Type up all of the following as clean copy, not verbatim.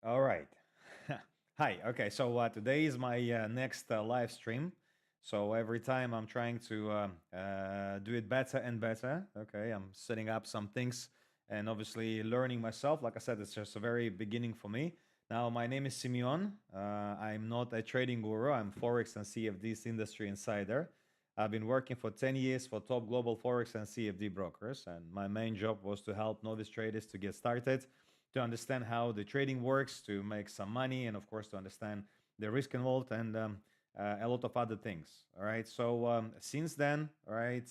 All right. Hi. Okay. So today is my next live stream. So every time I'm trying to do it better and better. Okay. I'm setting up some things and obviously learning myself. Like I said, it's just a very beginning for me. Now, my name is Simeon. I'm not a trading guru. I'm Forex and CFDs industry insider. I've been working for 10 years for top global Forex and CFD brokers. And my main job was to help novice traders to get started, to understand how the trading works, to make some money, and of course to understand the risk involved and a lot of other things. All right. So since then, all right,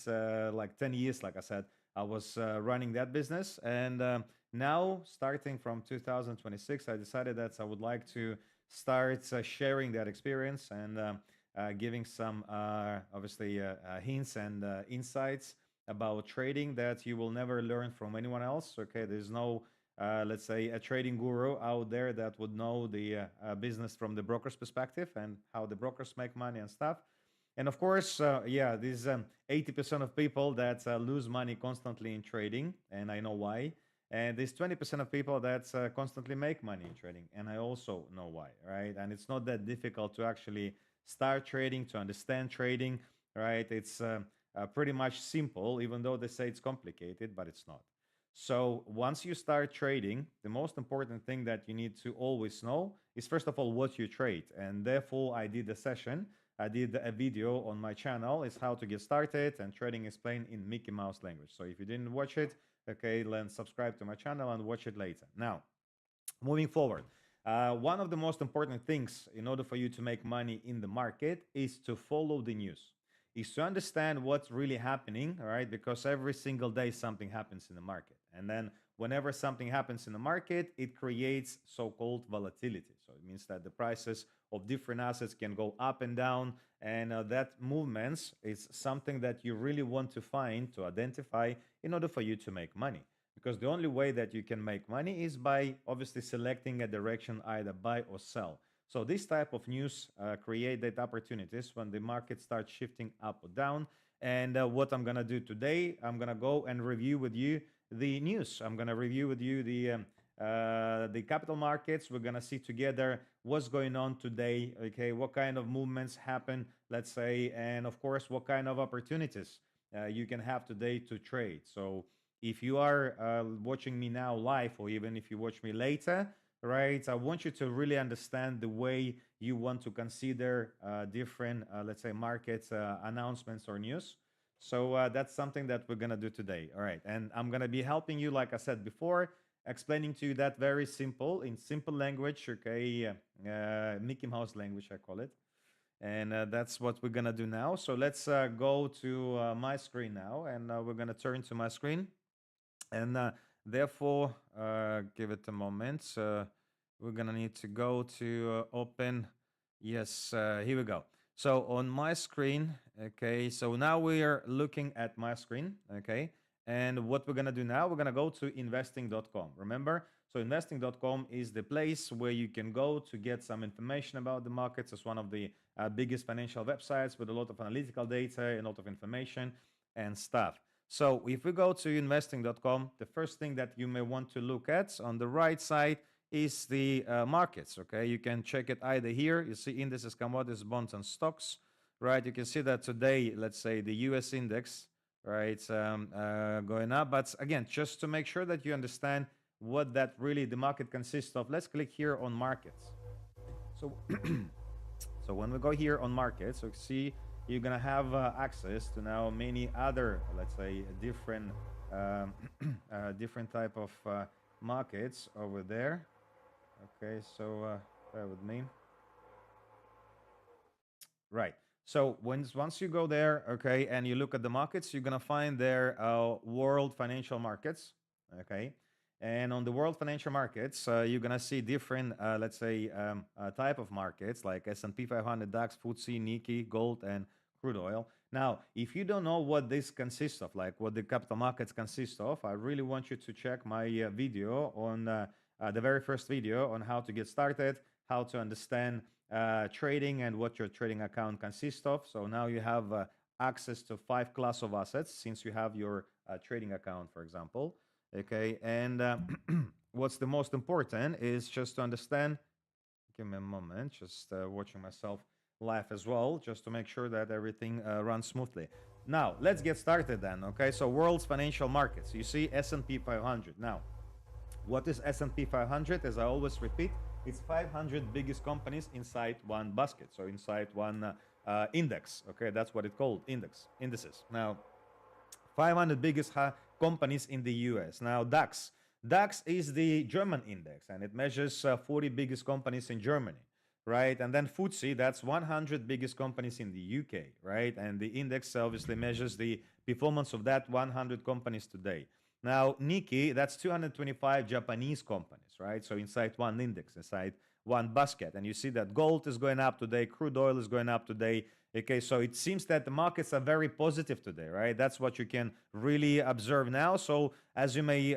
like 10 years, like I said, I was running that business, and now starting from 2026, I decided that I would like to start sharing that experience and giving some obviously hints and insights about trading that you will never learn from anyone else. Okay, there's no let's say, a trading guru out there that would know the business from the broker's perspective and how the brokers make money and stuff. And of course, yeah, these 80% of people that lose money constantly in trading, and I know why. And there's 20% of people that constantly make money in trading, and I also know why, right? And it's not that difficult to actually start trading, to understand trading, right? It's pretty much simple, even though they say it's complicated, but it's not. So once you start trading, the most important thing that you need to always know is first of all what you trade. And therefore, I did a session. I did a video on my channel. It's how to get started and trading explained in Mickey Mouse language. So if you didn't watch it, okay, then subscribe to my channel and watch it later. Now, moving forward, one of the most important things in order for you to make money in the market is to follow the news, is to understand what's really happening, all right? Because every single day something happens in the market. And then whenever something happens in the market, it creates so called volatility. So it means that the prices of different assets can go up and down. And that movements is something that you really want to find, to identify in order for you to make money, because the only way that you can make money is by obviously selecting a direction, either buy or sell. So this type of news create that opportunities when the market starts shifting up or down. And what I'm gonna do today, I'm gonna go and review with you the news. I'm gonna review with you the capital markets. We're gonna see together what's going on today. Okay, what kind of movements happen, let's say, and of course, what kind of opportunities you can have today to trade. So if you are watching me now live, or even if you watch me later, right, I want you to really understand the way you want to consider different, let's say, market announcements or news. So that's something that we're going to do today. All right. And I'm going to be helping you, like I said before, explaining to you that very simple, in simple language, okay, Mickey Mouse language, I call it. And that's what we're going to do now. So let's go to my screen now, and we're going to turn to my screen. And therefore, give it a moment. We're gonna need to go to open. Yes, here we go. So on my screen, okay. So now we are looking at my screen, okay. And what we're gonna do now, we're gonna go to investing.com. Remember, so investing.com is the place where you can go to get some information about the markets. It's one of the biggest financial websites with a lot of analytical data and a lot of information and stuff. So if we go to investing.com, the first thing that you may want to look at on the right side is the markets. Okay, you can check it either here. You see indices, commodities, bonds, and stocks. Right, you can see that today, let's say the U.S. index, right, going up. But again, just to make sure that you understand what that really the market consists of, let's click here on markets. So so when we go here on markets, so see you're gonna have access to now many other, let's say, different different type of markets over there. Okay, so bear with me. Right. So once you go there, okay, and you look at the markets, you're gonna find there world financial markets, okay, and on the world financial markets, you're gonna see different, let's say, type of markets like S&P 500, DAX, FTSE, Nikkei, gold, and crude oil. Now, if you don't know what this consists of, like what the capital markets consist of, I really want you to check my video on the very first video on how to get started, how to understand trading and what your trading account consists of. So now you have access to 5 class of assets since you have your trading account, for example. Okay, and what's the most important is just to understand. Give me a moment, just watching myself live as well, just to make sure that everything runs smoothly. Now, let's get started then, okay? So, world's financial markets. You see S&P 500. Now, what is S&P 500? As I always repeat, it's 500 biggest companies inside one basket, so inside one index, okay? That's what it's called, indices. Now, 500 biggest companies in the US. Now, DAX. DAX is the German index, and it measures 40 biggest companies in Germany, right? And then FTSE, that's 100 biggest companies in the UK, right? And the index obviously measures the performance of that 100 companies today. Now, Nikkei, that's 225 Japanese companies, right? So inside one index, inside one basket. And you see that gold is going up today, crude oil is going up today. Okay, so it seems that the markets are very positive today, right? That's what you can really observe now. So as you may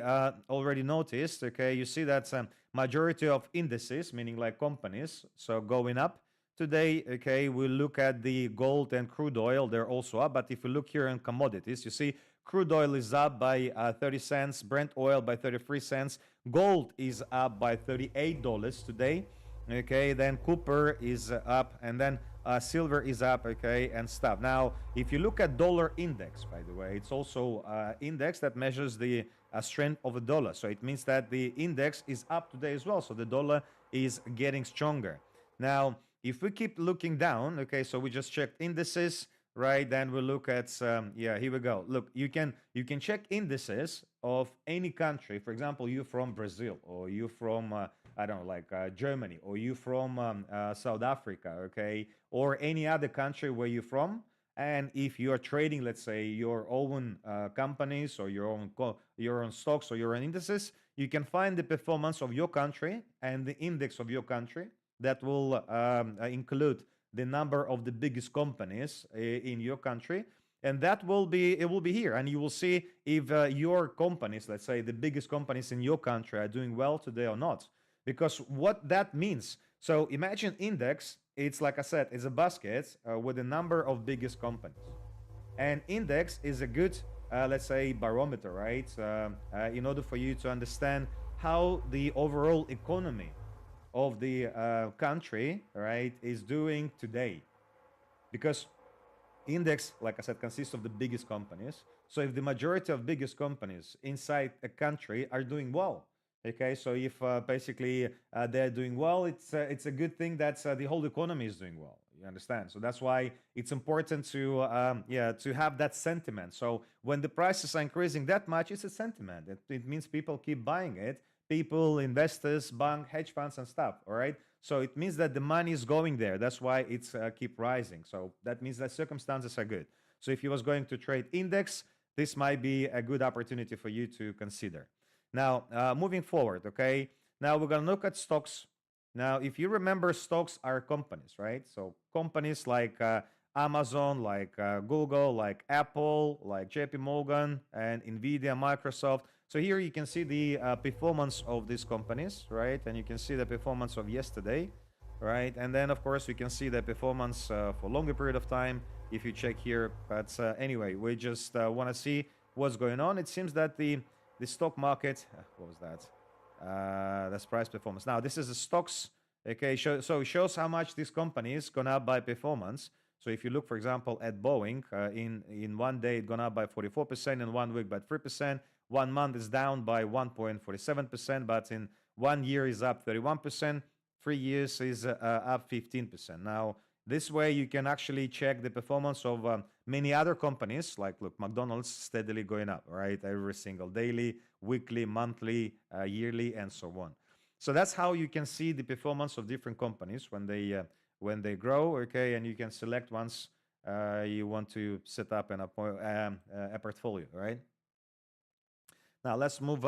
already noticed, okay, you see that majority of indices, meaning like companies, so going up today. Okay, we look at the gold and crude oil; they're also up. But if you look here in commodities, you see crude oil is up by 30 cents, Brent oil by 33 cents, gold is up by $38 today. Okay, then copper is up, and then silver is up, okay, and stuff. Now, if you look at dollar index, by the way, it's also index that measures the strength of the dollar. So it means that the index is up today as well. So the dollar is getting stronger. Now, if we keep looking down, okay, so we just checked indices, right? Then we look at yeah, here we go. Look, you can check indices of any country. For example, you from Brazil, or you from I don't know, like Germany, or you from South Africa, okay, or any other country where you're from. And if you are trading, let's say, your own companies, or your own stocks, or your own indices, you can find the performance of your country and the index of your country that will include the number of the biggest companies in your country, and that will be it will be here, and you will see if your companies, let's say the biggest companies in your country, are doing well today or not. Because what that means, so imagine index, it's like I said, it's a basket with a number of biggest companies, and index is a good let's say barometer, right? In order for you to understand how the overall economy of the country, right, is doing today. Because index, like I said, consists of the biggest companies. So if the majority of biggest companies inside a country are doing well, okay, so if basically they're doing well, it's a good thing that the whole economy is doing well. You understand? So that's why it's important to yeah, to have that sentiment. So when the prices are increasing that much, it's a sentiment. It means people keep buying it. People, investors, bank, hedge funds, and stuff. All right. So it means that the money is going there. That's why it's keep rising. So that means that circumstances are good. So if you was going to trade index, this might be a good opportunity for you to consider. Now, moving forward, okay. Now we're gonna look at stocks. Now, if you remember, stocks are companies, right? So companies like Amazon, like Google, like Apple, like JP Morgan, and Nvidia, Microsoft. So here you can see the performance of these companies, right? And you can see the performance of yesterday, right? And then, of course, you can see the performance for longer period of time if you check here. But anyway, we just want to see what's going on. It seems that the stock market, what was that? That's price performance. Now, this is the stocks. Okay, so it shows how much this company is gone up by performance. So if you look, for example, at Boeing, in one day it gone up by 44%, in 1 week by 3%. 1 month is down by 1.47%, but in 1 year is up 31%. 3 years is up 15%. Now, this way you can actually check the performance of many other companies. Like, look, McDonald's steadily going up, right? Every single daily, weekly, monthly, yearly, and so on. So that's how you can see the performance of different companies when they grow. Okay, and you can select once you want to set up a portfolio, right? Now let's move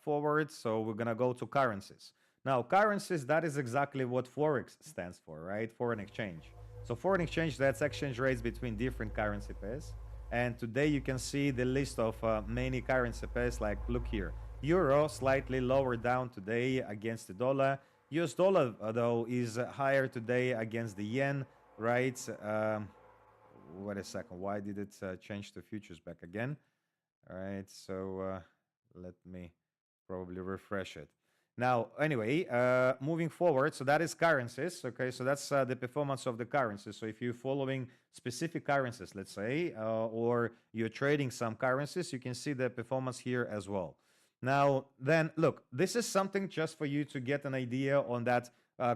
forward. So we're gonna go to currencies. Now currencies, that is exactly what Forex stands for, right? Foreign exchange. So foreign exchange, that's exchange rates between different currency pairs. And today you can see the list of many currency pairs. Like, look here, euro slightly lower down today against the dollar. US dollar though is higher today against the yen, right? Wait a second, why did it change to futures back again? All right, so let me probably refresh it. Now, anyway, moving forward, so that is currencies. Okay, so that's the performance of the currencies. So if you're following specific currencies, let's say, or you're trading some currencies, you can see the performance here as well. Now, then, look, this is something just for you to get an idea on that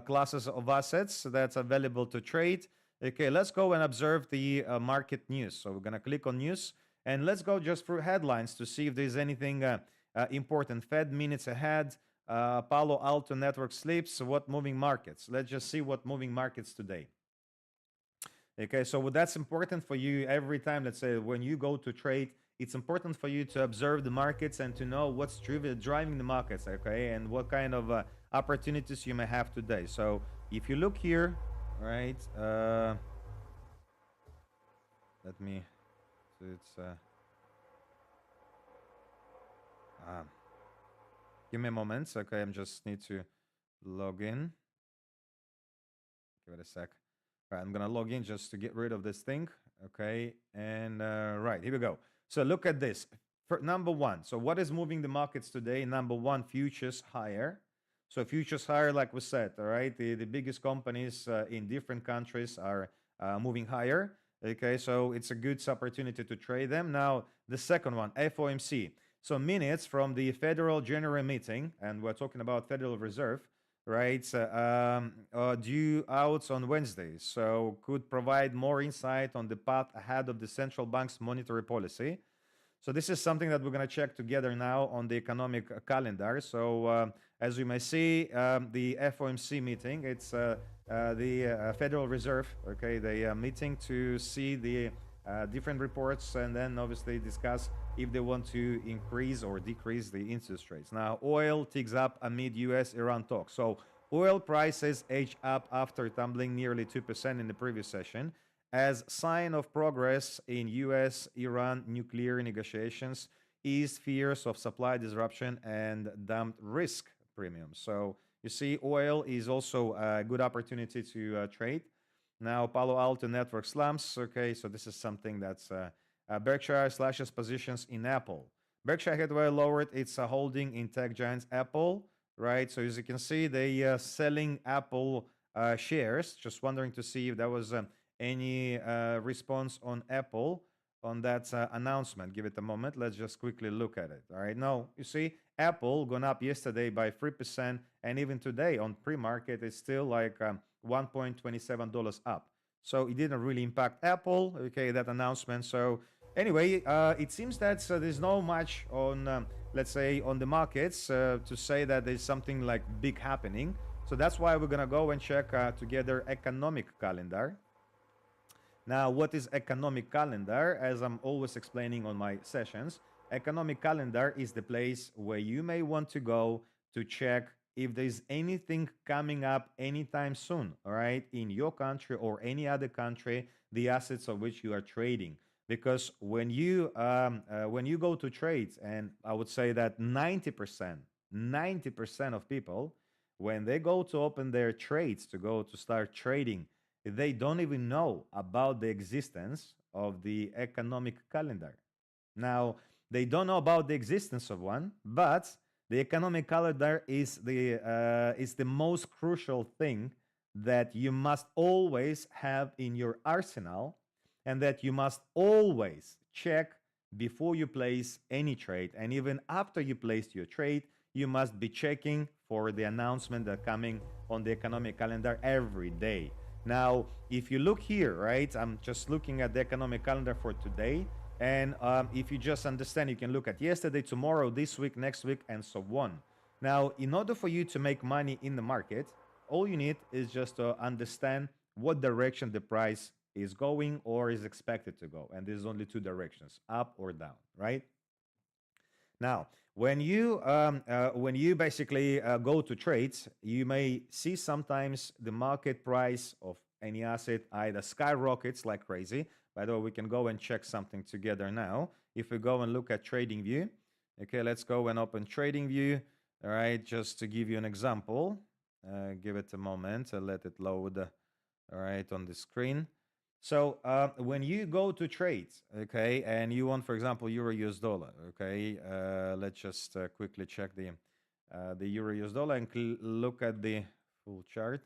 classes of assets that's available to trade. Okay, let's go and observe the market news. So we're gonna click on news and let's go just through headlines to see if there's anything important. Fed minutes ahead. Palo Alto Network slips. What moving markets? Let's just see what moving markets today. Okay, so that's important for you every time. Let's say when you go to trade, it's important for you to observe the markets and to know what's driving the markets. Okay, and what kind of opportunities you may have today. So if you look here, right? Let me. So it's. Give me a moment. Okay, I'm just need to log in. Give it a sec. All right, I'm gonna log in just to get rid of this thing. Okay, and right, here we go. So look at this. For number one, so what is moving the markets today? Number one, futures higher. So futures higher, like we said, all right. The biggest companies in different countries are moving higher. Okay, so it's a good opportunity to trade them. Now the second one, FOMC. So minutes from the Federal General Meeting, and we're talking about Federal Reserve, right? Due out on Wednesday, so could provide more insight on the path ahead of the central bank's monetary policy. So this is something that we're going to check together now on the economic calendar. So as you may see, the FOMC meeting, it's the Federal Reserve, okay, they are meeting to see the different reports and then obviously discuss if they want to increase or decrease the interest rates. Now, oil ticks up amid US-Iran talks. So oil prices edge up after tumbling nearly 2% in the previous session as sign of progress in US-Iran nuclear negotiations eased fears of supply disruption and dumped risk premiums. So you see, oil is also a good opportunity to trade. Now, Palo Alto Network slumps. Okay, so this is something that's Berkshire slashes positions in Apple. Berkshire Hathaway lowered its holding in tech giants Apple, right? So as you can see, they selling Apple shares. Just wondering to see if there was any response on Apple on that announcement. Give it a moment. Let's just quickly look at it. All right. Now, you see, Apple gone up yesterday by 3%, and even today on pre-market, it's still like $1.27 up. So it didn't really impact Apple, okay, that announcement. So anyway, it seems that there's no much on, let's say, on the markets to say that there's something like big happening. So that's why we're going to go and check together economic calendar. Now, what is economic calendar? As I'm always explaining on my sessions, economic calendar is the place where you may want to go to check if there's anything coming up anytime soon, all right, in your country or any other country, the assets of which you are trading. Because when you go to trades, and I would say that 90% of people, when they go to open their trades to go to start trading, they don't even know about the existence of the economic calendar. Now, they don't know about the existence of one, but the economic calendar is the most crucial thing that you must always have in your arsenal and that you must always check before you place any trade. And even after you place your trade, you must be checking for the announcement that coming on the economic calendar every day. Now, if you look here, right, I'm just looking at the economic calendar for today. And if you just understand, you can look at yesterday, tomorrow, this week, next week, and so on. Now, in order for you to make money in the market, all you need is just to understand what direction the price is going or is expected to go. And there's only two directions, up or down, right? Now, when you basically go to trades, you may see sometimes the market price of any asset either skyrockets like crazy. By the way, we can go and check something together now. If we go and look at Trading View, okay, let's go and open Trading View. All right, just to give you an example, give it a moment, let it load. All right, on the screen. So when you go to trades, okay, and you want, for example, euro US dollar, okay, let's just quickly check the euro US dollar and look at the full chart.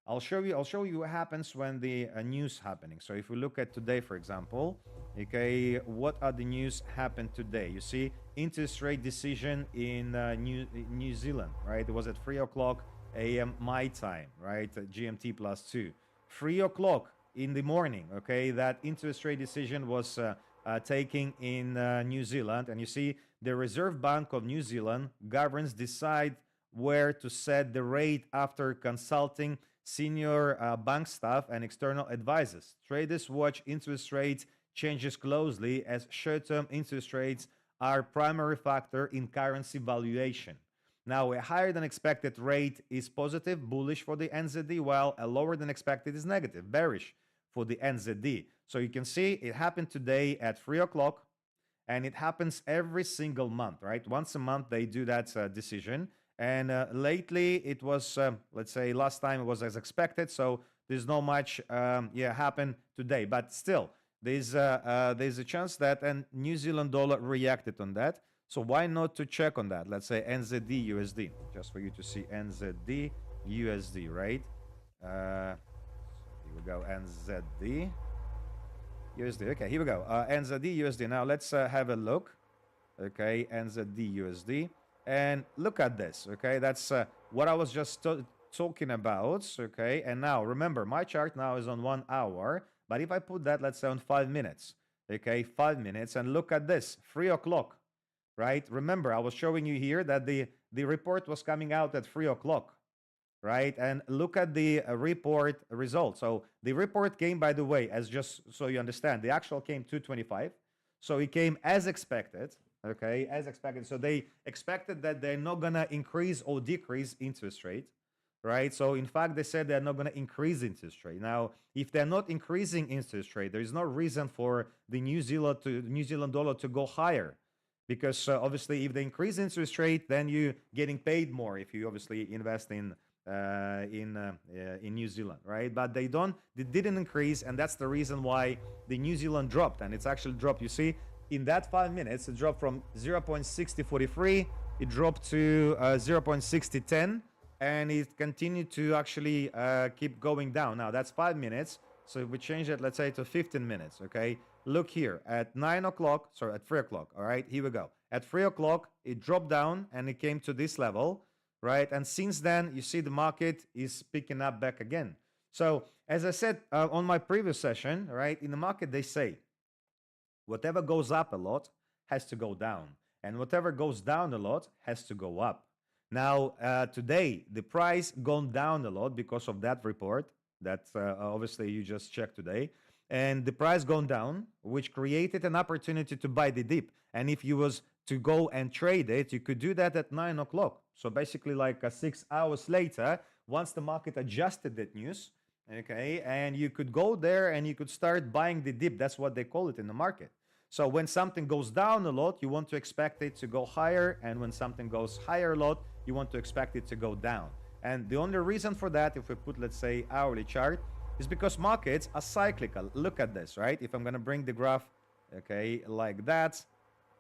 I'll show you what happens when the news happening. So if we look at today, for example, okay, what are the news happened today? You see, interest rate decision in New Zealand, right? It was at 3 o'clock a.m. my time, right? GMT +2, 3 o'clock in the morning. Okay, that interest rate decision was taking in New Zealand, and you see, the Reserve Bank of New Zealand governs decide where to set the rate after consulting senior bank staff and external advisors. Traders watch interest rate changes closely as short-term interest rates are primary factor in currency valuation. Now, a higher than expected rate is positive, bullish for the NZD, while a lower than expected is negative, bearish for the NZD. So you can see it happened today at 3 o'clock, and it happens every single month, right? Once a month, they do that decision. And lately, it was, let's say, last time it was as expected. So there's not much, happened today. But still, there's a chance that a New Zealand dollar reacted on that. So why not to check on that? Let's say NZD USD, just for you to see NZD USD, right? So here we go, NZD USD. Okay, here we go. NZD USD. Now let's have a look. Okay, NZD USD. And look at this, okay? That's what I was just talking about, okay? And now, remember, my chart now is on 1 hour. But if I put that, let's say, on 5 minutes, okay? 5 minutes. And look at this, 3 o'clock, right? Remember, I was showing you here that the report was coming out at 3 o'clock, right? And look at the report result. So the report came, by the way, as just so you understand, the actual came 225. So it came as expected. Okay, as expected. So they expected that they're not going to increase or decrease interest rate, right? So in fact, they said they're not going to increase interest rate. Now, if they're not increasing interest rate, there is no reason for the New Zealand dollar to go higher, because obviously, if they increase interest rate, then you're getting paid more if you obviously invest in New Zealand, right? But they didn't increase, and that's the reason why the New Zealand dropped, and it's actually dropped. You see, in that 5 minutes, it dropped from 0.6043, it dropped to 0.6010, and it continued to actually keep going down. Now, that's 5 minutes. So if we change it, let's say, to 15 minutes, okay? Look here, at 9 o'clock, sorry, at 3 o'clock, all right? Here we go. At 3 o'clock, it dropped down, and it came to this level, right? And since then, you see the market is picking up back again. So, as I said on my previous session, right, in the market, they say, whatever goes up a lot has to go down, and whatever goes down a lot has to go up. Now, today, the price gone down a lot because of that report that obviously you just checked today, and the price gone down, which created an opportunity to buy the dip. And if you was to go and trade it, you could do that at 9 o'clock. So basically, like 6 hours later, once the market adjusted that news, okay, and you could go there and you could start buying the dip. That's what they call it in the market. So when something goes down a lot, you want to expect it to go higher, and when something goes higher a lot, you want to expect it to go down. And the only reason for that, if we put, let's say, hourly chart, is because markets are cyclical. Look at this, right? If I'm going to bring the graph, okay, like that,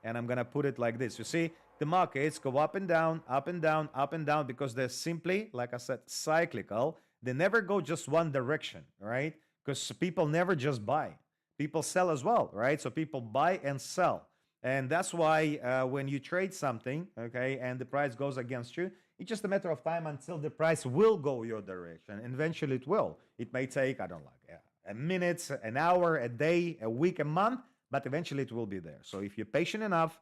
and I'm going to put it like this, you see, the markets go up and down, up and down, up and down, because they're simply, like I said, cyclical. They never go just one direction, right? Because people never just buy. People sell as well, right? So people buy and sell. And that's why when you trade something, okay, and the price goes against you, it's just a matter of time until the price will go your direction. And eventually it will. It may take, I don't know, a minute, an hour, a day, a week, a month, but eventually it will be there. So if you're patient enough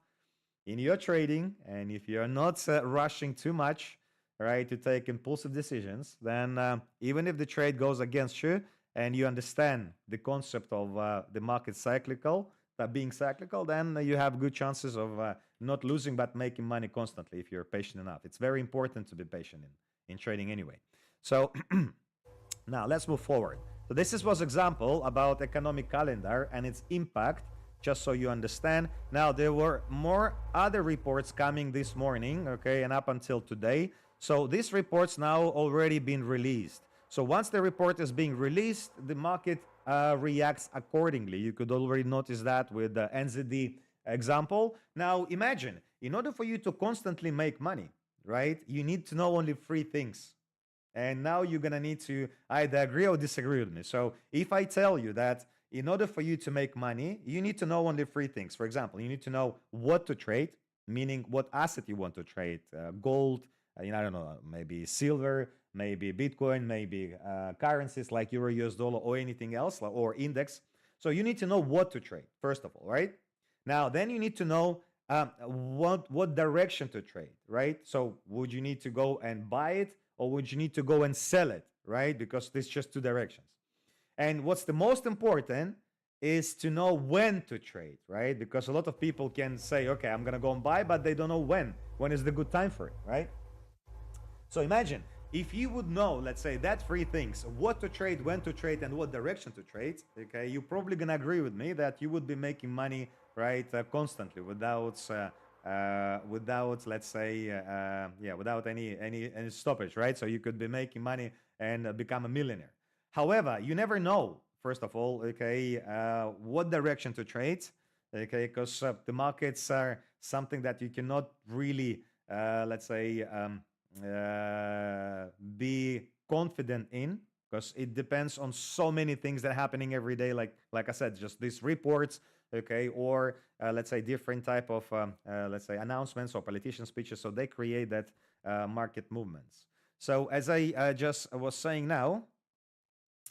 in your trading, and if you're not rushing too much, right, to take impulsive decisions, then even if the trade goes against you, and you understand the concept of the market cyclical, that being cyclical, then you have good chances of not losing but making money constantly if you're patient enough. It's very important to be patient in trading anyway. So now let's move forward. So this was example about economic calendar and its impact, just so you understand. Now, there were more other reports coming this morning, okay, and up until today. So these reports now already been released. So once the report is being released, the market reacts accordingly. You could already notice that with the NZD example. Now imagine, in order for you to constantly make money, right, you need to know only three things. And now you're going to need to either agree or disagree with me. So if I tell you that in order for you to make money, you need to know only three things. For example, you need to know what to trade, meaning what asset you want to trade, gold, I don't know, maybe silver, maybe Bitcoin, maybe currencies like Euro, US dollar, or anything else, or index. So you need to know what to trade, first of all, right? Now, then you need to know what direction to trade, right? So would you need to go and buy it, or would you need to go and sell it, right? Because there's just two directions. And what's the most important is to know when to trade, right? Because a lot of people can say, okay, I'm gonna go and buy, but they don't know when. When is the good time for it, right? So imagine if you would know, let's say, that three things: what to trade, when to trade, and what direction to trade. Okay, you're probably gonna agree with me that you would be making money, right, constantly without, let's say, yeah, without any stoppage, right? So you could be making money and become a millionaire. However, you never know. First of all, okay, what direction to trade, okay, because the markets are something that you cannot really, let's say, be confident in, because it depends on so many things that are happening every day. Like I said, just these reports, okay, or let's say different type of let's say announcements or politician speeches. So they create that market movements. So as I just was saying now,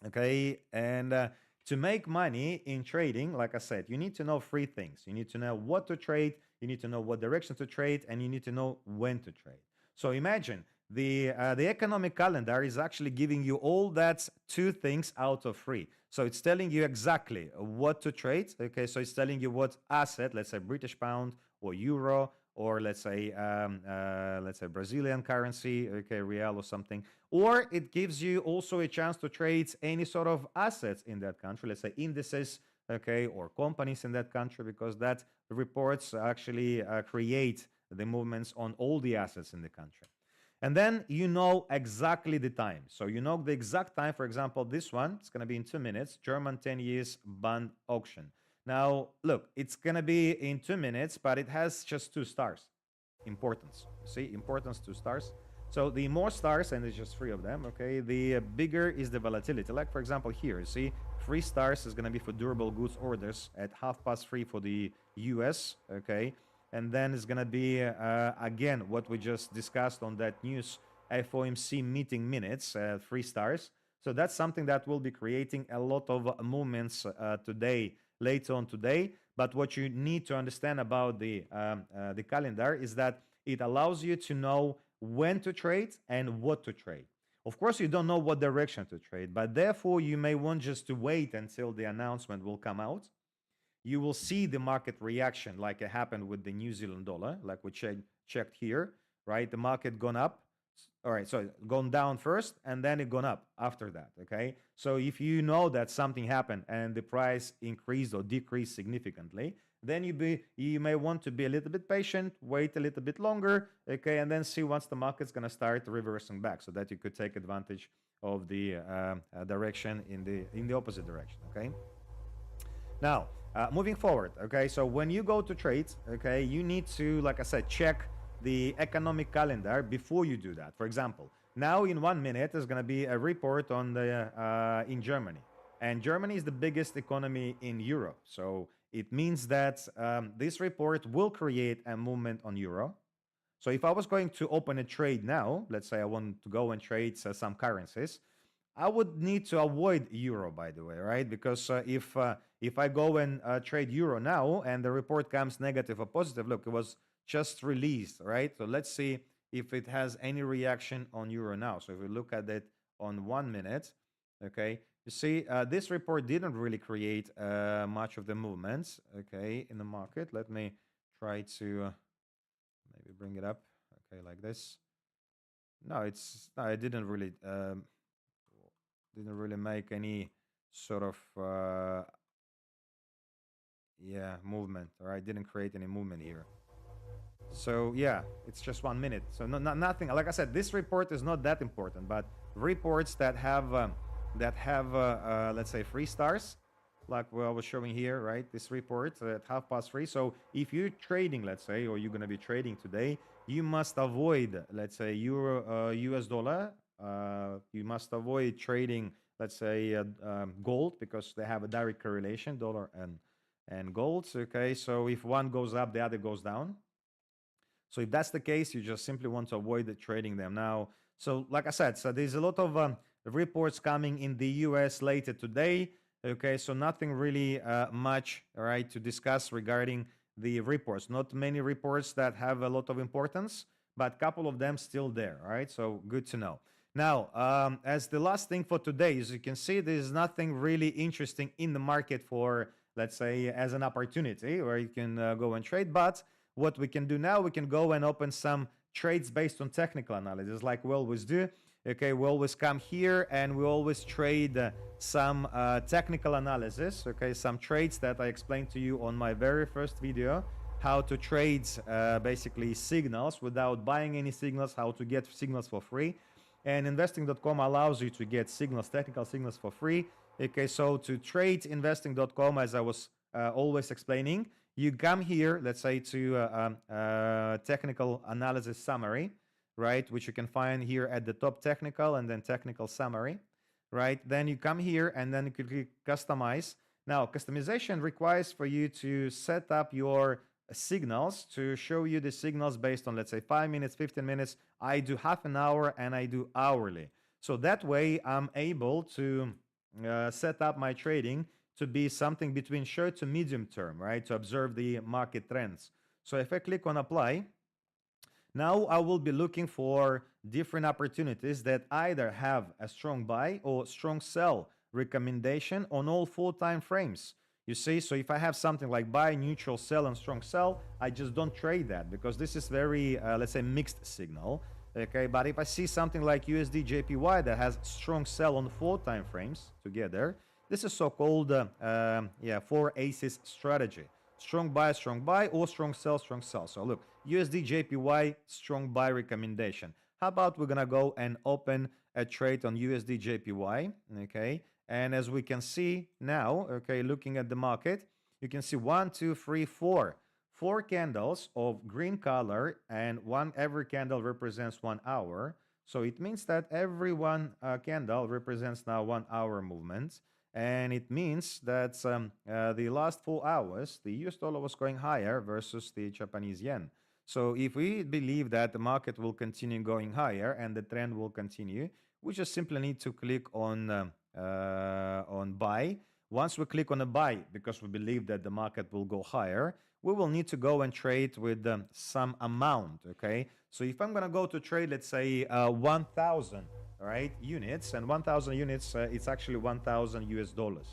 okay, and to make money in trading, like I said, you need to know three things. You need to know what to trade, you need to know what direction to trade, and you need to know when to trade. So imagine the economic calendar is actually giving you all that two things out of three. So it's telling you exactly what to trade. Okay, so it's telling you what asset, let's say British pound or euro, or let's say Brazilian currency, okay, real or something. Or it gives you also a chance to trade any sort of assets in that country, let's say indices, okay, or companies in that country, because that reports actually create the movements on all the assets in the country. And then you know exactly the time. So you know the exact time. For example, this one, it's going to be in 2 minutes, German 10 years bond auction. Now, look, it's going to be in 2 minutes, but it has just two stars. Importance. See, importance, two stars. So the more stars, and there's just three of them, okay, the bigger is the volatility. Like, for example, here, you see, 3 stars is going to be for durable goods orders at 3:30 for the US, okay? And then it's going to be, again, what we just discussed on that news FOMC meeting minutes, 3 stars. So that's something that will be creating a lot of movements today, later on today. But what you need to understand about the calendar is that it allows you to know when to trade and what to trade. Of course, you don't know what direction to trade, but therefore you may want just to wait until the announcement will come out. You will see the market reaction like it happened with the New Zealand dollar, like we checked here, right? The market gone up. All right, so gone down first and then it gone up after that, okay? So if you know that something happened and the price increased or decreased significantly, then you may want to be a little bit patient, wait a little bit longer, okay, and then see once the market's going to start reversing back, so that you could take advantage of the direction in the opposite direction, okay? Now, moving forward, okay, so when you go to trade, okay, you need to, like I said, check the economic calendar before you do that. For example, now in 1 minute, there's going to be a report on the in Germany. And Germany is the biggest economy in Europe. So it means that this report will create a movement on euro. So if I was going to open a trade now, let's say I want to go and trade some currencies, I would need to avoid euro, by the way, right? Because if I go and trade euro now and the report comes negative or positive, look, it was just released, right? So let's see if it has any reaction on euro now. So if we look at it on 1 minute, okay, you see this report didn't really create much of the movements, okay, in the market. Let me try to maybe bring it up, okay, like this. No, it didn't really make any sort of yeah, movement, or I didn't create any movement here. So yeah, it's just 1 minute. So nothing. Like I said, this report is not that important, but reports that have let's say 3 stars, like what I was showing here, right? This report at 3:30. So if you're trading, let's say, or you're gonna be trading today, you must avoid, let's say, euro, US dollar. You must avoid trading, let's say, gold, because they have a direct correlation, dollar and gold. Okay, so if one goes up, the other goes down. So if that's the case, you just simply want to avoid trading them now. So like I said, so there's a lot of reports coming in the US later today. Okay, so nothing really much, all right, to discuss regarding the reports. Not many reports that have a lot of importance, but a couple of them still there, all right? So good to know. Now, as the last thing for today, as you can see, there's nothing really interesting in the market for, let's say, as an opportunity where you can go and trade. But what we can do now, we can go and open some trades based on technical analysis, like we always do. Okay, we always come here and we always trade some technical analysis. Okay, some trades that I explained to you on my very first video, how to trade basically signals without buying any signals, how to get signals for free. And investing.com allows you to get signals, technical signals for free. Okay, so to trade investing.com, as I was always explaining, you come here, let's say, to technical analysis summary, right, which you can find here at the top, technical, and then technical summary, right? Then you come here and then you click customize. Now, customization requires for you to set up your signals to show you the signals based on, let's say, 5 minutes, 15 minutes. I do half an hour and I do hourly. So that way I'm able to set up my trading to be something between short to medium term, right? To observe the market trends. So if I click on apply, now I will be looking for different opportunities that either have a strong buy or strong sell recommendation on all 4 time frames. You see, so if I have something like buy, neutral, sell, and strong sell, I just don't trade that because this is very, let's say, mixed signal. Okay, but if I see something like USD JPY that has strong sell on 4 time frames together, this is so-called, 4 aces strategy. Strong buy, or strong sell, strong sell. So look, USD JPY, strong buy recommendation. How about we're gonna go and open a trade on USD JPY, okay? And as we can see now, okay, looking at the market, you can see 1, 2, 3, 4. 4 candles of green color, and every candle represents 1 hour. So it means that every one candle represents now 1 hour movement. And it means that the last 4 hours, the US dollar was going higher versus the Japanese yen. So if we believe that the market will continue going higher and the trend will continue, we just simply need to click on buy. Once we click on a buy, because we believe that the market will go higher, we will need to go and trade with some amount, okay? So if I'm gonna go to trade, let's say 1,000, right, units, and 1,000 units, it's actually 1,000 US dollars,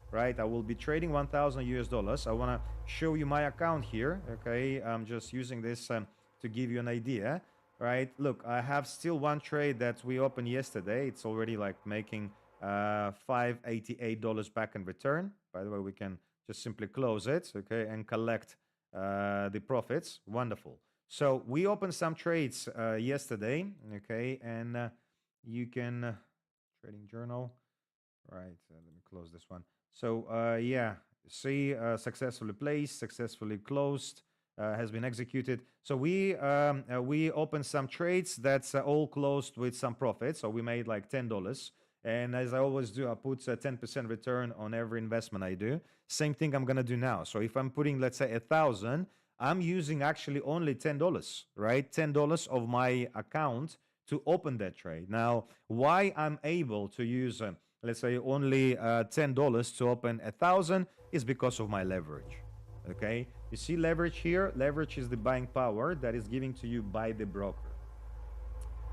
right? I will be trading 1,000 US dollars. I wanna show you my account here, okay? I'm just using this to give you an idea, right? Look, I have still one trade that we opened yesterday. It's already like making $588 back in return. By the way, we can just simply close it, okay, and collect the profits. Wonderful. So we opened some trades yesterday, okay, and you can trading journal, right? Let me close this one. So yeah, see, successfully placed, successfully closed. Has been executed. So we opened some trades that's all closed with some profit. So we made like $10. And as I always do, I put a 10% return on every investment I do. Same thing I'm gonna do now. So if I'm putting, let's say, 1,000, I'm using actually only $10, right? $10 of my account to open that trade. Now, why I'm able to use, let's say, only $10 to open 1,000 is because of my leverage. Okay, you see leverage here. Leverage is the buying power that is given to you by the broker.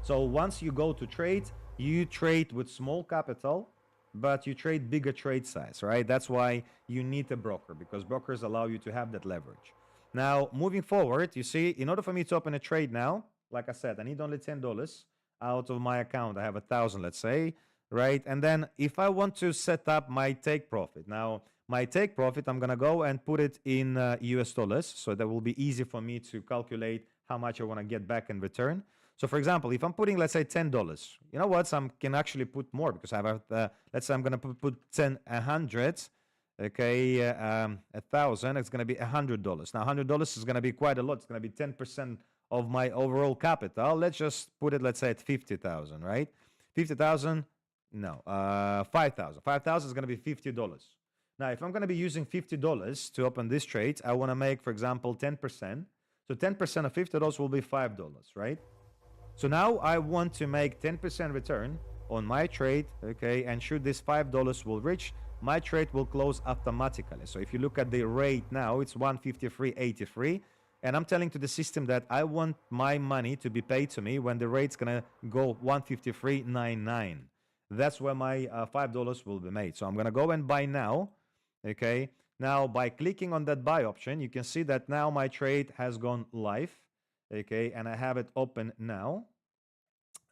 So once you go to trade, you trade with small capital, but you trade bigger trade size, right? That's why you need a broker, because brokers allow you to have that leverage. Now, moving forward, you see, in order for me to open a trade now, like I said, I need only $10 out of my account. I have 1,000, let's say, right? And then if I want to set up my take profit, now my take profit, I'm going to go and put it in US dollars. So that will be easy for me to calculate how much I want to get back in return. So for example, if I'm putting, let's say $10, you know what? I can actually put more because I have, let's say I'm going to put 10, 100. Okay, 1,000, it's going to be $100. Now, $100 is going to be quite a lot. It's going to be 10% of my overall capital. Let's just put it, let's say, at 50,000, right? 50,000, no, 5,000. 5,000 is going to be $50. Now, if I'm going to be using $50 to open this trade, I want to make, for example, 10%. So 10% of $50 will be $5, right? So now I want to make 10% return on my trade, okay? And should this $5 will reach, my trade will close automatically. So if you look at the rate now, it's 153.83. And I'm telling to the system that I want my money to be paid to me when the rate's going to go 153.99. That's where my $5 will be made. So I'm going to go and buy now, okay? Now, by clicking on that buy option, you can see that now my trade has gone live, okay? And I have it open now.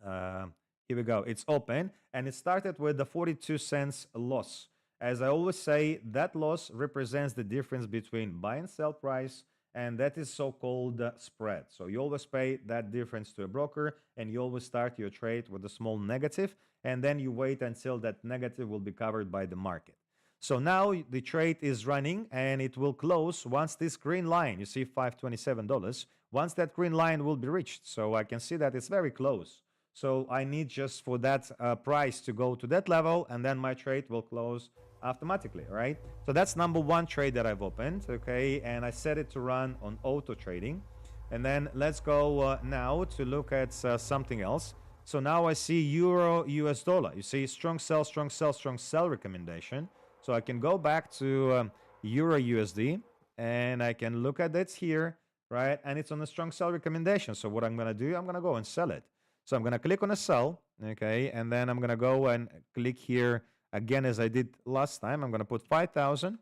Here we go. It's open, and it started with the 42 cents loss. As I always say, that loss represents the difference between buy and sell price, and that is so-called spread. So you always pay that difference to a broker, and you always start your trade with a small negative, and then you wait until that negative will be covered by the market. So now the trade is running, and it will close once this green line, you see $527, once that green line will be reached. So I can see that it's very close. So I need just for that price to go to that level, and then my trade will close automatically, right? So that's number one trade that I've opened, okay? And I set it to run on auto trading. And then let's go now to look at something else. So now I see Euro US dollar. You see strong sell, strong sell, strong sell recommendation. So I can go back to Euro USD, and I can look at it here, right? And it's on a strong sell recommendation. So what I'm going to do, I'm going to go and sell it. So I'm going to click on a sell, okay? And then I'm going to go and click here again, as I did last time. I'm going to put 5,000.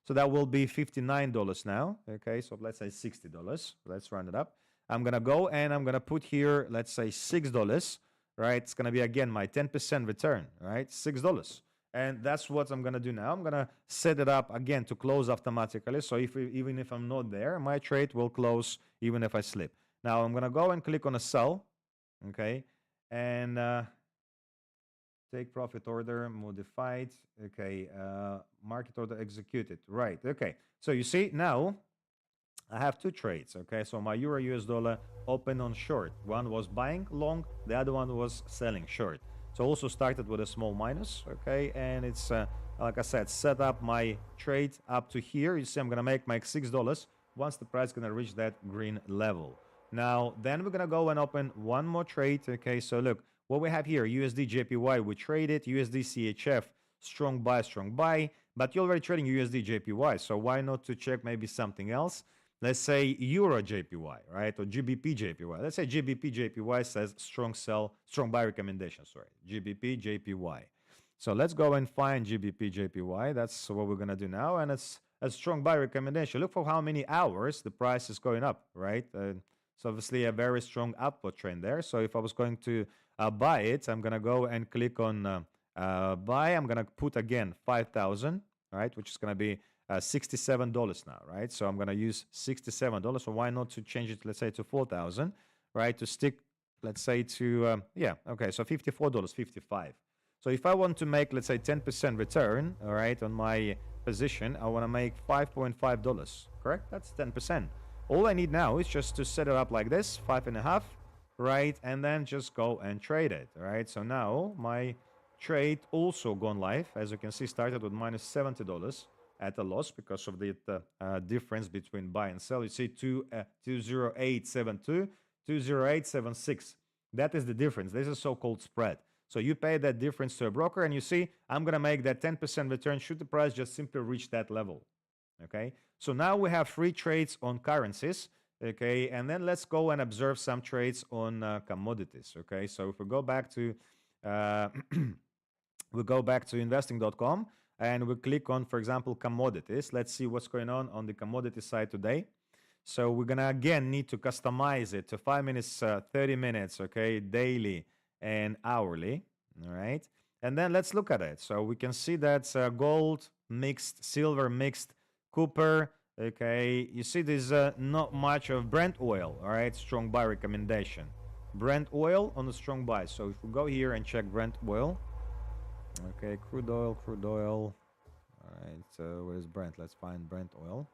So that will be $59 now, okay? So let's say $60. Let's round it up. I'm going to go and I'm going to put here, let's say $6, right? It's going to be, again, my 10% return, right? $6. And that's what I'm going to do now. I'm going to set it up again to close automatically. So even if I'm not there, my trade will close even if I slip. Now I'm going to go and click on a sell, okay? And take profit order, modified, okay, market order executed, right, okay. So you see now I have two trades, okay? So my Euro US dollar open on short. One was buying long, the other one was selling short. So also started with a small minus, okay? And it's, like I said, set up my trade up to here. You see I'm gonna make my $6 once the price is gonna reach that green level. Now, then we're gonna go and open one more trade, okay? So look, what we have here, USD JPY, we traded, USD CHF, strong buy, but you're already trading USD JPY, so why not to check maybe something else? Let's say Euro JPY, right, or GBP JPY. Let's say GBP JPY says strong sell, strong buy recommendation, sorry, GBP JPY. So let's go and find GBP JPY. That's what we're gonna do now, and it's a strong buy recommendation. Look for how many hours the price is going up, right? So obviously a very strong upward trend there. So if I was going to buy it, I'm going to go and click on buy. I'm going to put again 5,000, right, which is going to be $67 now, right? So I'm going to use $67. So why not to change it, let's say, to 4,000, right, to stick, let's say, to, yeah, okay, so $54.55. So if I want to make, let's say, 10% return, all right, on my position, I want to make $5.5, correct? That's 10%. All I need now is just to set it up like this, 5.5, right? And then just go and trade it, right? So now my trade also gone live. As you can see, started with minus $70 at a loss because of the difference between buy and sell. You see 208.72, 208.76. That is the difference. This is so-called spread. So you pay that difference to a broker, and you see, I'm going to make that 10% return should the price just simply reach that level. Okay, so now we have 3 trades on currencies. Okay, and then let's go and observe some trades on commodities. Okay, so if we go back to investing.com and we click on, for example, commodities. Let's see what's going on the commodity side today. So we're gonna again need to customize it to 5 minutes, 30 minutes, okay, daily and hourly. All right, and then let's look at it. So we can see that gold mixed silver, mixed copper. Okay, you see there's not much of Brent oil. All right, strong buy recommendation. Brent oil on the strong buy. So if we go here and check Brent oil, okay, crude oil, crude oil. All right, so where's Brent? Let's find Brent oil.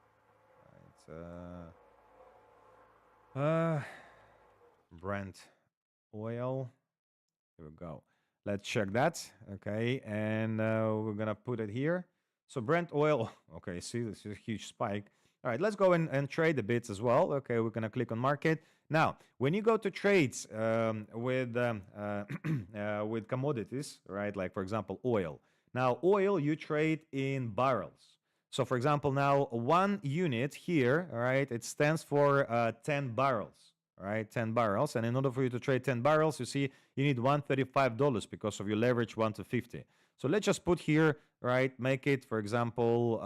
All right, Brent oil. Here we go. Let's check that. Okay, and we're gonna put it here. So Brent oil. Okay, see, this is a huge spike. All right, let's go and trade a bit as well. Okay, we're gonna click on market. Now, when you go to trades with commodities, right? Like for example, oil. Now, oil you trade in barrels. So, for example, now 1 unit here, all right, it stands for 10 barrels, all right, 10 barrels. And in order for you to trade 10 barrels, you see, you need $135 because of your leverage 1 to 50. So let's just put here, right, make it, for example,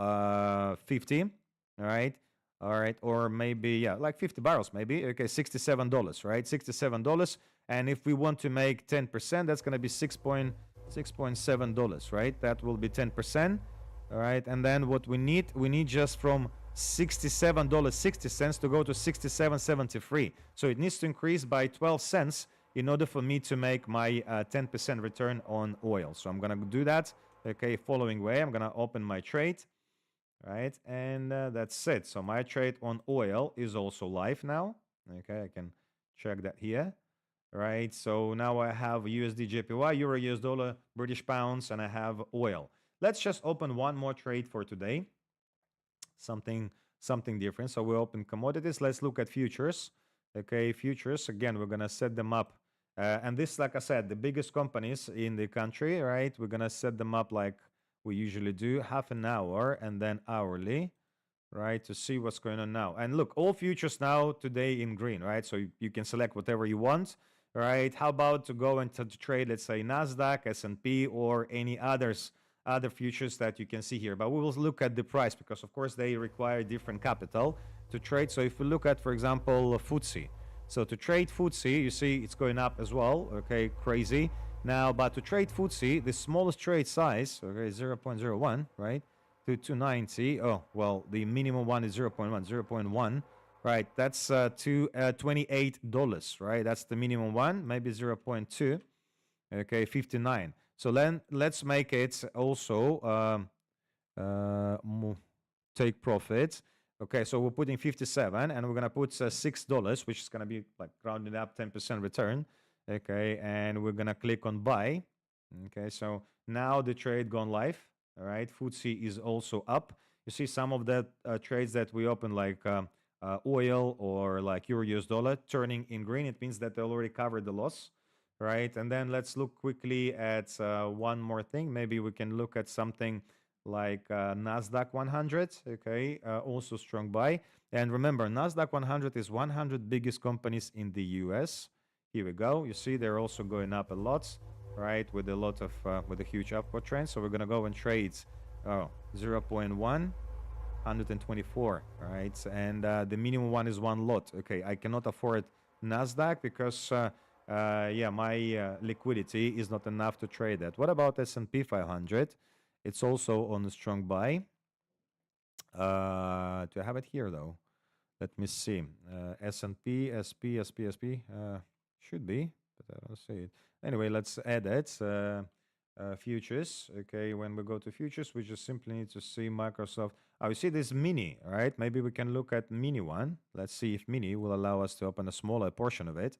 50, all right, or maybe, yeah, like 50 barrels, maybe, okay, $67, right, $67. And if we want to make 10%, that's going to be $6.7, right? That will be 10%. All right, and then what we need just from $67.60 to go to $67.73. So it needs to increase by 12 cents in order for me to make my 10% return on oil. So I'm gonna do that. Okay, following way, I'm gonna open my trade, right? And that's it. So my trade on oil is also live now. Okay, I can check that here. Right, so now I have USD JPY, Euro US dollar, British pounds, and I have oil. Let's just open one more trade for today. Something different. So we open commodities. Let's look at futures. Okay, futures. Again, we're gonna set them up. And this, like I said, the biggest companies in the country, right? We're gonna set them up like we usually do, half an hour and then hourly, right? To see what's going on now. And look, all futures now today in green, right? So you can select whatever you want, right? How about to go and to trade, let's say Nasdaq, S&P, or any other futures that you can see here. But we will look at the price because, of course, they require different capital to trade. So if we look at, for example, FTSE. So to trade FTSE, you see it's going up as well. Okay, crazy. Now, but to trade FTSE, the smallest trade size, okay, 0.01, right, to 290. Oh, well, the minimum one is 0.1, 0.1. Right, that's $28, right? That's the minimum one, maybe 0.2. Okay, 59. So then let's make it also take profit. Okay, so we're putting 57 and we're going to put $6, which is going to be like rounded up 10% return. Okay, and we're going to click on buy. Okay, so now the trade gone live. All right, FTSE is also up. You see some of the trades that we open like oil or like Euro US dollar turning in green. It means that they already covered the loss, right? And then let's look quickly at one more thing. Maybe we can look at something like Nasdaq 100. Okay, also strong buy. And remember, Nasdaq 100 is 100 biggest companies in the US. Here we go. You see they're also going up a lot, right? With a lot of with a huge upward trend. So we're gonna go and trade 0.1. 124, right? And the minimum one is one lot. Okay, I cannot afford Nasdaq because yeah, my liquidity is not enough to trade that. What about S&P 500? It's also on a strong buy. Do I have it here though? Let me see. S&P, SP, SP, SP. Should be, but I don't see it. Anyway, let's add it. Futures. Okay, when we go to futures, we just simply need to see Microsoft. Oh, you see this mini, right? Maybe we can look at mini one. Let's see if mini will allow us to open a smaller portion of it.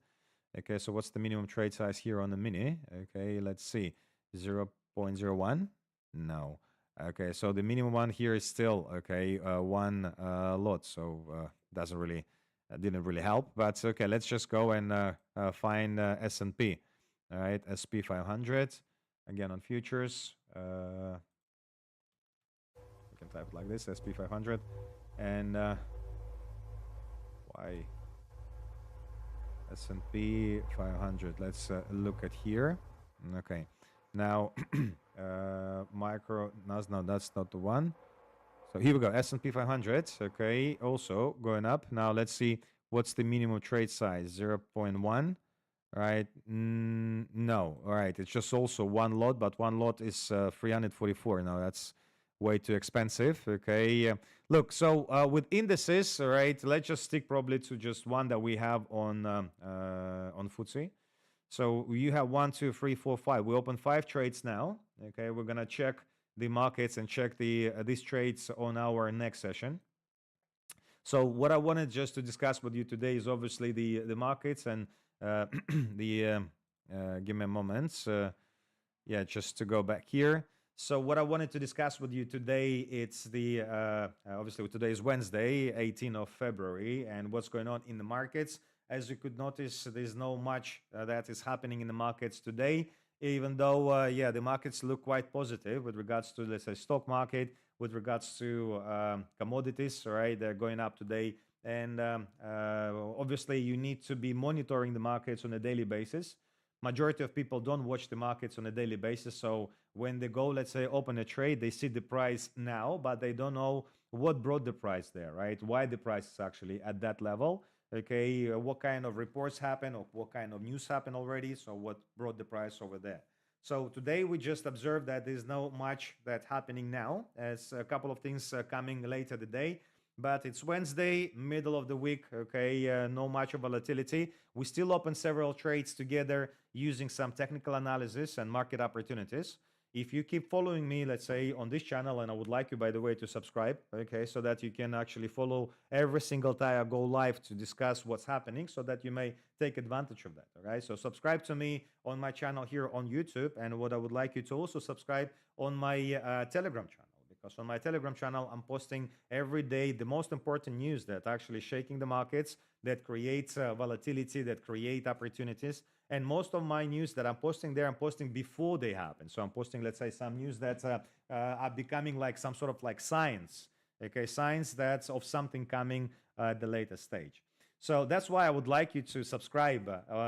Okay, so what's the minimum trade size here on the mini? Okay, let's see. 0.01? No. Okay, so the minimum one here is still, okay, one lot. So doesn't really, didn't really help. But okay, let's just go and find S&P. All right, SP 500. Again, on futures, we can type it like this, SP 500. And why? S&P 500. Let's look at here. Okay. Now, micro, no, that's not the one. So here we go, S&P 500. Okay, also going up. Now, let's see what's the minimum trade size, 0.1. Right? No. All right. It's just also one lot, but one lot is 344. Now that's way too expensive. Okay, look, so with indices, all right, let's just stick probably to just one that we have on FTSE. So you have one, two, three, four, five. We open five trades now. Okay, we're gonna check the markets and check these trades on our next session. So what I wanted just to discuss with you today is obviously the markets and the give me a moment. Yeah, just to go back here. So what I wanted to discuss with you today, it's the obviously today is Wednesday, 18th of February, and what's going on in the markets. As you could notice, there's no much that is happening in the markets today, even though yeah, the markets look quite positive with regards to, let's say, stock market, with regards to commodities, right? They're going up today, and obviously you need to be monitoring the markets on a daily basis. Majority of people don't watch the markets on a daily basis, so when they go, let's say, open a trade, they see the price now, but they don't know what brought the price there, right? Why the price is actually at that level. Okay, what kind of reports happen or what kind of news happen already? So what brought the price over there? So today we just observed that there's no much that happening now, as a couple of things coming later today. But it's Wednesday, middle of the week. Okay, no much of volatility. We still open several trades together using some technical analysis and market opportunities. If you keep following me, let's say on this channel, and I would like you, by the way, to subscribe, okay, so that you can actually follow every single time I go live to discuss what's happening, so that you may take advantage of that. All right, so subscribe to me on my channel here on YouTube, and what I would like you to also subscribe on my Telegram channel. Because on my Telegram channel, I'm posting every day the most important news that actually shaking the markets, that creates volatility, that create opportunities. And most of my news that I'm posting there, I'm posting before they happen. So I'm posting, let's say, some news that are becoming like some sort of like signs, okay, signs that's of something coming at the later stage. So that's why I would like you to subscribe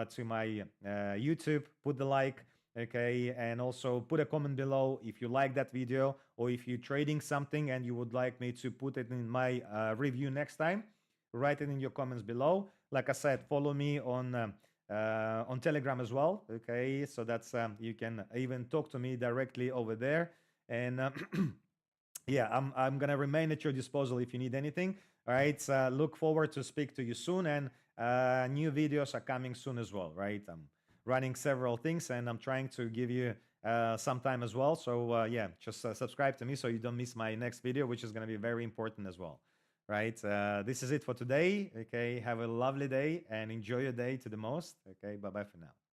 to my YouTube, put the like, okay, and also put a comment below if you like that video, or if you're trading something and you would like me to put it in my review next time. Write it in your comments below. Like I said, follow me on Telegram as well, okay, so that's you can even talk to me directly over there. And yeah, I'm gonna remain at your disposal if you need anything. All right, look forward to speak to you soon, and new videos are coming soon as well, right? I'm running several things, and I'm trying to give you some time as well. So yeah, just subscribe to me so you don't miss my next video, which is going to be very important as well, right? This is it for today. Okay, have a lovely day and enjoy your day to the most. Okay, bye bye for now.